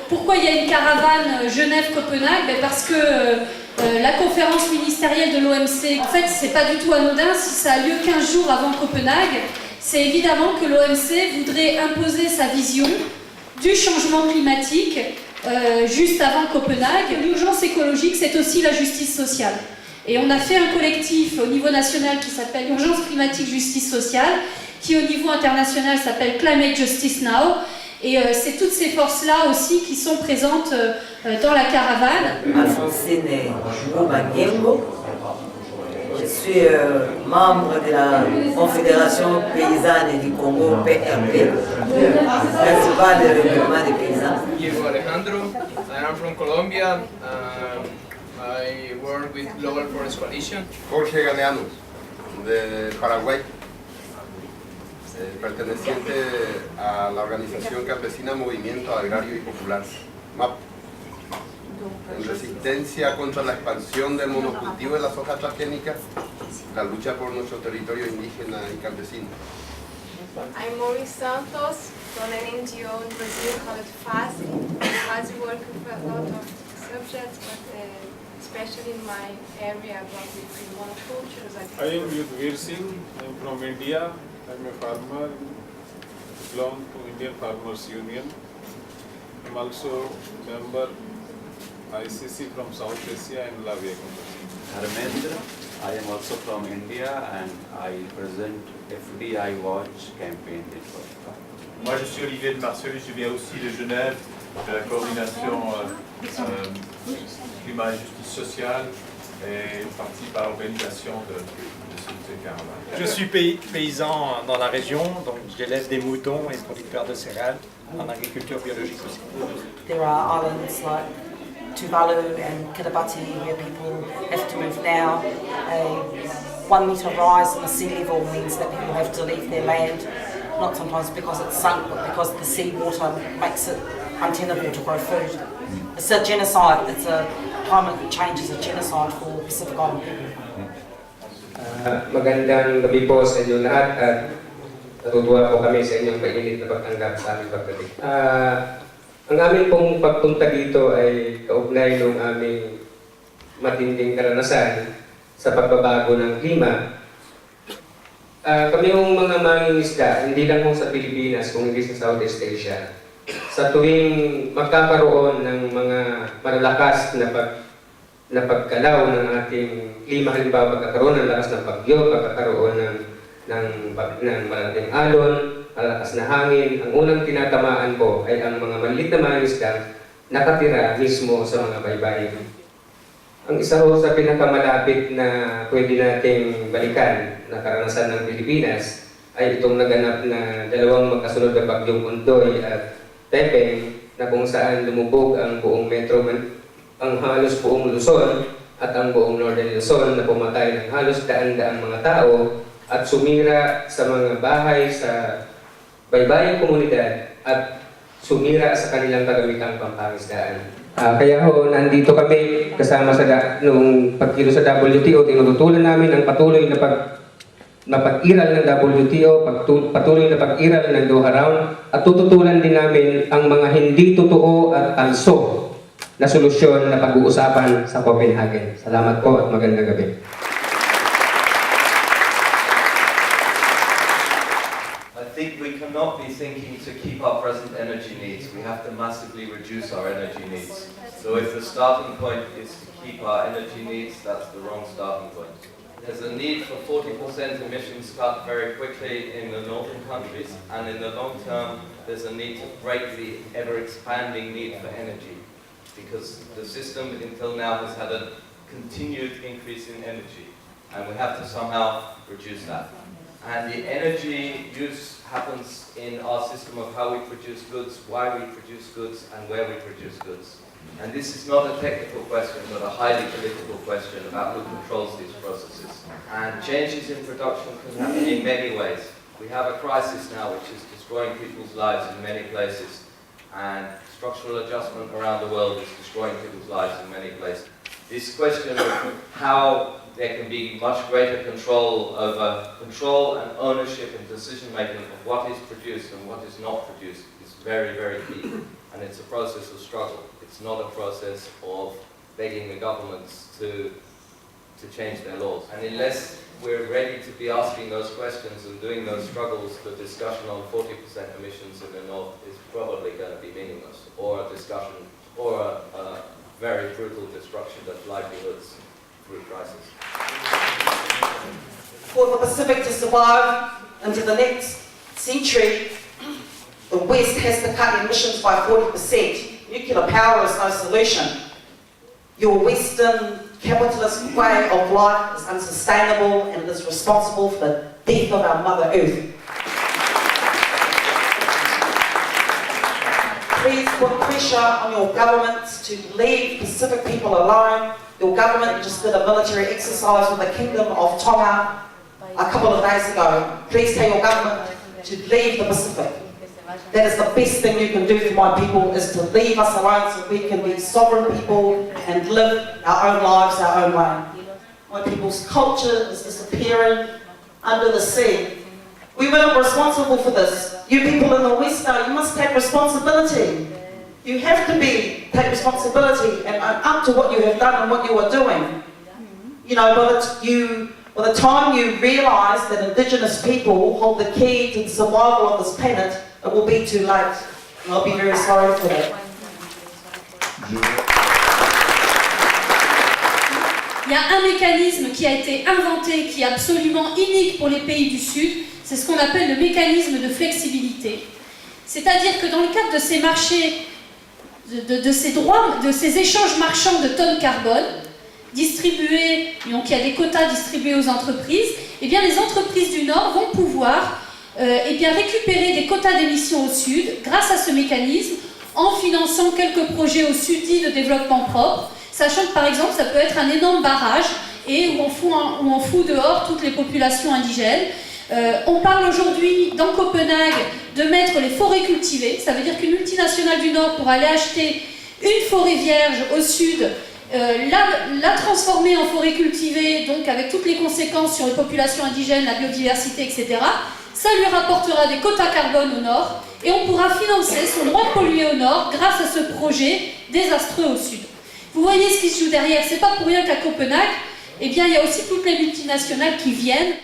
Pourquoi il y a une caravane Genève-Copenhague? Parce que la conférence ministérielle de l'OMC, en fait, c'est pas du tout anodin. Si ça a lieu 15 jours avant Copenhague, c'est évidemment que l'OMC voudrait imposer sa vision du changement climatique juste avant Copenhague. L'urgence écologique, c'est aussi la justice sociale. Et on a fait un collectif au niveau national qui s'appelle Urgence climatique justice sociale, qui au niveau international s'appelle Climate Justice Now. Et c'est toutes ces forces-là aussi qui sont présentes dans la caravane. Alfonsine Roubaniengo. Je suis membre de la Confédération paysanne du Congo, PRP, principal regroupement des paysans. Diego Alejandro, I am from Colombia. I work with Global Forest Coalition. Jorge Galeano, de Paraguay, perteneciente a la organización campesina Movimiento Agrario y Popular, MAP, en resistencia contra la expansión del monocultivo de la soja transgénica, la lucha por nuestro territorio indígena y campesino. I'm Maurice Santos from an NGO in Brazil called FASE. FASE work with a lot of subjects, but especially in my area, I work with monocultures. I am Yudh Veer Singh. I am from India. I am a farmer, belong to Indian Farmers Union. I am also member ICC from South Asia and Lavia. Dharmendra, I am also from India and I present FDI Watch campaign network. Moi je suis Olivier de Marcioli, je viens aussi de Genève, de la coordination climat et justice sociale et je participe à l'organisation de cette caravane. Je suis paysan dans la région, donc j'élève des moutons et producteur de céréales en agriculture biologique aussi. There are islands like Tuvalu and Kiribati where people have to move now. A 1 metre rise in the sea level means that people have to leave their land, not sometimes because it's sunk, but because the seawater makes it untenable to grow food. It's a genocide, climate change is a genocide for Pacific Island people. Magandang gabi po sa inyo lahat at natutuwa po kami sa inyong mainit na pagtanggap sa aming pagdating. Ang aming pong pagpunta dito ay kaugnay ng aming matinding karanasan sa pagbabago ng klima. Kami yung mga mangingisda, hindi lang po sa Pilipinas, kung hindi sa Southeast Asia. Sa tuwing magkakaroon ng mga malalakas na pagkalaw ng ating klima, halimbawa pagkakaroon ng lakas ng bagyo, pagkakaroon ng malaking alon, malakas na hangin, ang unang tinatamaan po ay ang mga maliit na mangingisda nakatira mismo sa mga baybayin. Ang isa ho sa pinakamalapit na pwede nating balikan na karanasan ng Pilipinas ay itong naganap na dalawang magkasunod na bagyong Ondoy at Pepeng na kung saan lumubog ang buong ang halos buong Luzon at ang buong Northern Luzon na pumatay ng halos daan-daang mga tao at sumira sa mga bahay sa baybayang komunidad at sumira sa kanilang kagamitang pampangisdaan. Kaya ho, nandito kami kasama nung pagkilo sa WTO, tinututulan namin ang patuloy na pag-iral ng WTO, patuloy na pag-iral ng Doha Round, at tututulan din namin ang mga hindi totoo at talso na solusyon na pag-uusapan sa Copenhagen. Salamat po at magandang gabi. I think we cannot be thinking to keep our present energy needs. We have to massively reduce our energy needs. So if the starting point is to keep our energy needs, that's the wrong starting point. There's a need for 40% emissions cut very quickly in the northern countries, and in the long term there's a need to break the ever-expanding need for energy, because the system until now has had a continued increase in energy, and we have to somehow reduce that. And the energy use happens in our system of how we produce goods, why we produce goods, and where we produce goods. And this is not a technical question, but a highly political question about who controls these processes. And changes in production can happen in many ways. We have a crisis now which is destroying people's lives in many places, and structural adjustment around the world is destroying people's lives in many places. This question of how there can be much greater control and ownership and decision making of what is produced and what is not produced is very, very key. And it's a process of struggle. It's not a process of begging the governments to change their laws. And unless we're ready to be asking those questions and doing those struggles, the discussion on 40% emissions in the north is probably going to be meaningless, or a discussion, or a very brutal destruction of livelihoods through crisis. For the Pacific to survive into the next century, the West has to cut emissions by 40%. Nuclear power is no solution. Your Western capitalist way of life is unsustainable and it is responsible for the death of our Mother Earth. Please put pressure on your governments to leave Pacific people alone. Your government just did a military exercise with the Kingdom of Tonga a couple of days ago. Please tell your government to leave the Pacific. That is the best thing you can do for my people, is to leave us alone so we can be sovereign people and live our own lives our own way. My people's culture is disappearing under the sea. We were not responsible for this. You people in the West now, you must take responsibility. You have to take responsibility and own up to what you have done and what you are doing. You know, by the time you realise that Indigenous people hold the key to the survival of this planet, it will be too late. And I'll be very sorry for that. Il y a un mécanisme qui a été inventé, qui est absolument unique pour les pays du Sud, c'est ce qu'on appelle le mécanisme de flexibilité. C'est-à-dire que dans le cadre de ces marchés, de ces droits, de ces échanges marchands de tonnes carbone, distribués, donc il y a des quotas distribués aux entreprises, et bien les entreprises du Nord vont pouvoir récupérer des quotas d'émissions au Sud grâce à ce mécanisme, en finançant quelques projets au Sud dits de développement propre, sachant que par exemple ça peut être un énorme barrage et où on fout dehors toutes les populations indigènes. On parle aujourd'hui dans Copenhague de mettre les forêts cultivées, ça veut dire qu'une multinationale du Nord pourra aller acheter une forêt vierge au Sud, la transformer en forêt cultivée, donc avec toutes les conséquences sur les populations indigènes, la biodiversité, etc. Ça lui rapportera des quotas carbone au Nord et on pourra financer son droit de polluer au Nord grâce à ce projet désastreux au Sud. Vous voyez ce qui se joue derrière, c'est pas pour rien qu'à Copenhague, il y a aussi toutes les multinationales qui viennent